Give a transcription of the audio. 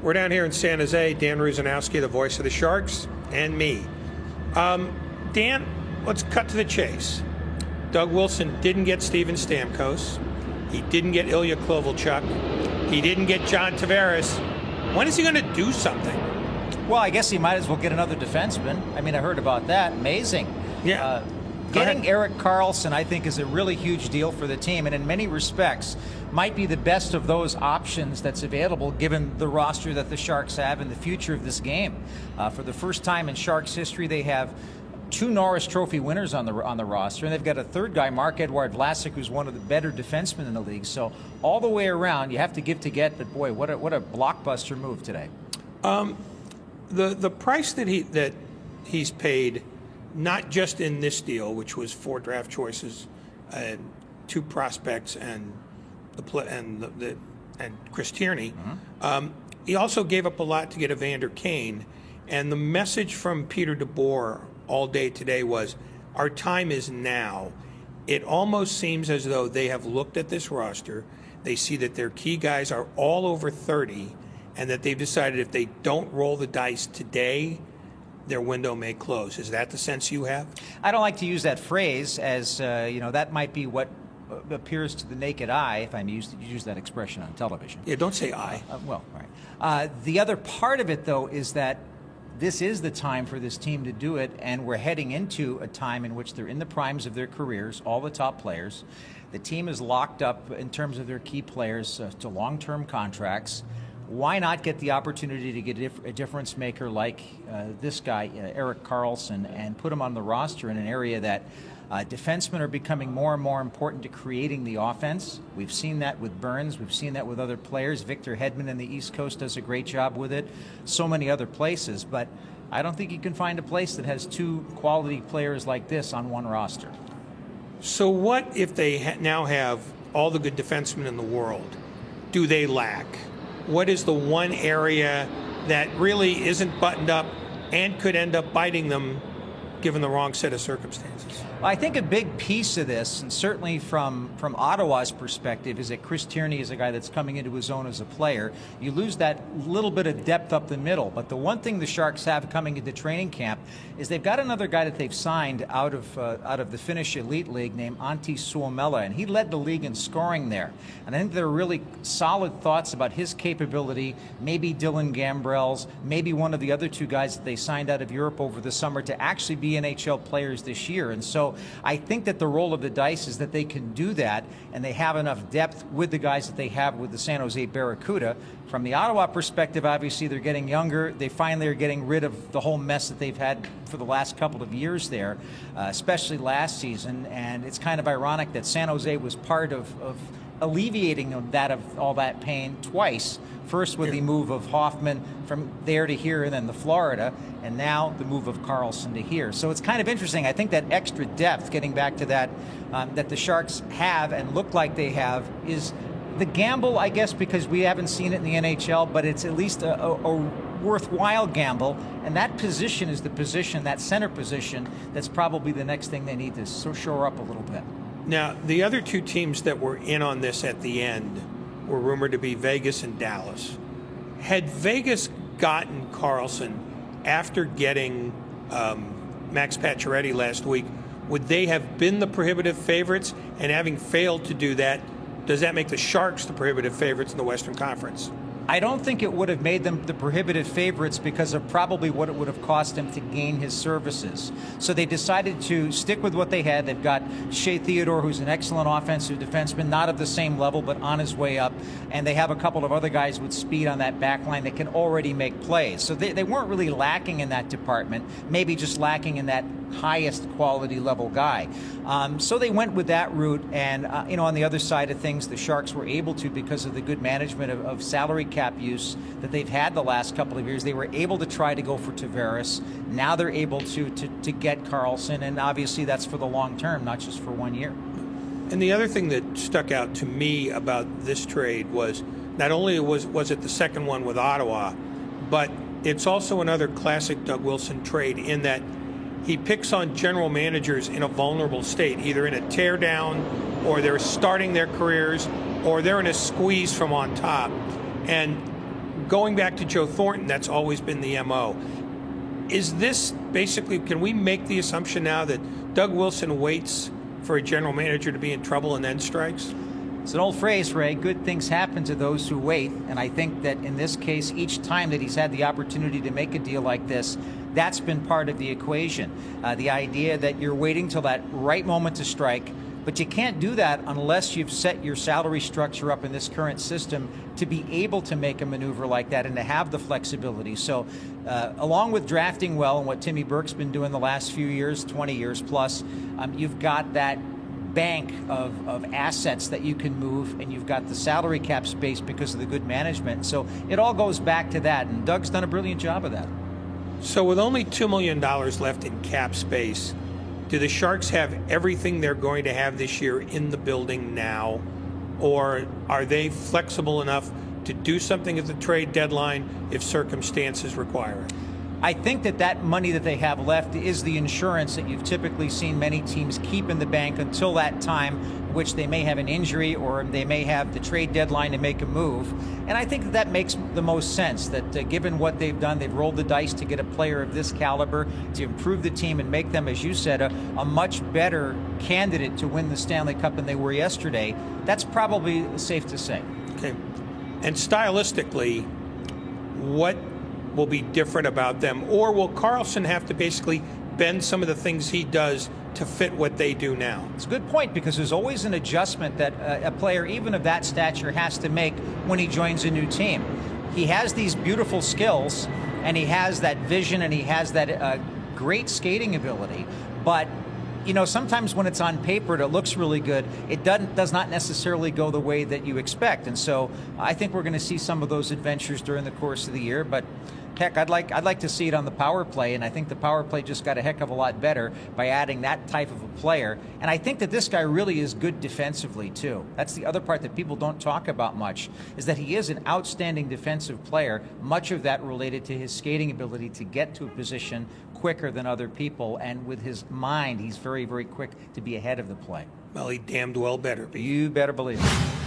We're down here in San Jose. Dan Rusanowsky, the voice of the Sharks, and me. Dan, let's cut to the chase. Doug Wilson didn't get Steven Stamkos. He didn't get Ilya Kovalchuk. He didn't get John Tavares. When is he going to do something? Well, I guess he might as well get another defenseman. I mean, I heard about that. Amazing. Yeah. Getting Erik Karlsson, I think, is a really huge deal for the team, and in many respects might be the best of those options that's available given the roster that the Sharks have and the future of this game. For the first time in Sharks history, they have 2 Norris Trophy winners on the roster, and they've got a third guy, Marc-Edouard Vlasic, who's one of the better defensemen in the league. So all the way around, you have to give to get, but boy, what a blockbuster move today. The price that he's paid, not just in this deal, which was 4 draft choices, 2 prospects, and Chris Tierney. He also gave up a lot to get Evander Kane. And the message from Peter DeBoer all day today was, our time is now. It almost seems as though they have looked at this roster. They see that their key guys are all over 30, and that they've decided if they don't roll the dice today, their window may close. Is that the sense you have? I don't like to use that phrase, as that might be what appears to the naked eye, if I'm used to use that expression on television. Yeah, don't say I. Well, right. The other part of it, though, is that this is the time for this team to do it, and we're heading into a time in which they're in the primes of their careers, all the top players. The team is locked up in terms of their key players to long-term contracts. Why not get the opportunity to get a difference maker like this guy, Erik Karlsson, and put him on the roster in an area that defensemen are becoming more and more important to creating the offense. We've seen that with Burns. We've seen that with other players. Victor Hedman in the East Coast does a great job with it. So many other places. But I don't think you can find a place that has 2 quality players like this on one roster. So what if they now have all the good defensemen in the world? Do they lack? What is the one area that really isn't buttoned up and could end up biting them given the wrong set of circumstances? Well, I think a big piece of this, and certainly from Ottawa's perspective, is that Chris Tierney is a guy that's coming into his own as a player. You lose that little bit of depth up the middle. But the one thing the Sharks have coming into training camp is they've got another guy that they've signed out of the Finnish Elite League named Antti Suomela, and he led the league in scoring there. And I think there are really solid thoughts about his capability, maybe Dylan Gambrell's, maybe one of the other 2 guys that they signed out of Europe over the summer to actually be NHL players this year. And so I think that the roll of the dice is that they can do that, and they have enough depth with the guys that they have with the San Jose Barracuda. From the Ottawa perspective, obviously they're getting younger. They finally are getting rid of the whole mess that they've had for the last couple of years there, especially last season. And it's kind of ironic that San Jose was part of alleviating all that pain twice. First with the move of Hoffman from there to here and then to Florida, and now the move of Karlsson to here. So it's kind of interesting. I think that extra depth, getting back to that, that the Sharks have and look like they have, is the gamble, I guess, because we haven't seen it in the NHL, but it's at least a worthwhile gamble. And that position is the position, that center position, that's probably the next thing they need to shore up a little bit. Now, the other 2 teams that were in on this at the end were rumored to be Vegas and Dallas. Had Vegas gotten Karlsson after getting Max Pacioretty last week, would they have been the prohibitive favorites? And having failed to do that, does that make the Sharks the prohibitive favorites in the Western Conference? I don't think it would have made them the prohibitive favorites because of probably what it would have cost him to gain his services. So they decided to stick with what they had. They've got Shea Theodore, who's an excellent offensive defenseman, not of the same level, but on his way up. And they have a couple of other guys with speed on that back line that can already make plays. So they weren't really lacking in that department, maybe just lacking in that highest quality level guy. So they went with that route. And, on the other side of things, the Sharks were able to, because of the good management of salary cap use that they've had the last couple of years, they were able to try to go for Tavares. Now they're able to get Karlsson, and obviously that's for the long term, not just for 1 year. And the other thing that stuck out to me about this trade was not only was it the second one with Ottawa, but it's also another classic Doug Wilson trade in that he picks on general managers in a vulnerable state, either in a teardown or they're starting their careers or they're in a squeeze from on top. And going back to Joe Thornton, that's always been the MO. Is this basically, can we make the assumption now that Doug Wilson waits for a general manager to be in trouble and then strikes? It's an old phrase, Ray. Good things happen to those who wait. And I think that in this case, each time that he's had the opportunity to make a deal like this, that's been part of the equation. The idea that you're waiting till that right moment to strike, but you can't do that unless you've set your salary structure up in this current system to be able to make a maneuver like that and to have the flexibility. So along with drafting well and what Timmy Burke's been doing the last few years, 20 years plus, you've got that bank of assets that you can move, and you've got the salary cap space because of the good management. So it all goes back to that, and Doug's done a brilliant job of that. So with only $2 million left in cap space, do the Sharks have everything they're going to have this year in the building now, or are they flexible enough to do something at the trade deadline if circumstances require it? I think that money that they have left is the insurance that you've typically seen many teams keep in the bank until that time, which they may have an injury or they may have the trade deadline to make a move. And I think that makes the most sense, that given what they've done, they've rolled the dice to get a player of this caliber to improve the team and make them, as you said, a much better candidate to win the Stanley Cup than they were yesterday. That's probably safe to say. Okay. And stylistically, what will be different about them? Or will Karlsson have to basically bend some of the things he does to fit what they do now? It's a good point, because there's always an adjustment that a player, even of that stature, has to make when he joins a new team. He has these beautiful skills, and he has that vision, and he has that great skating ability, but you know, sometimes when it's on paper and it looks really good, it does not necessarily go the way that you expect. And so I think we're going to see some of those adventures during the course of the year. But heck, I'd like to see it on the power play, and I think the power play just got a heck of a lot better by adding that type of a player. And I think that this guy really is good defensively too. That's the other part that people don't talk about much, is that he is an outstanding defensive player, much of that related to his skating ability to get to a position quicker than other people, and with his mind, he's very, very quick to be ahead of the play. Well, he damned well better be. You better believe it.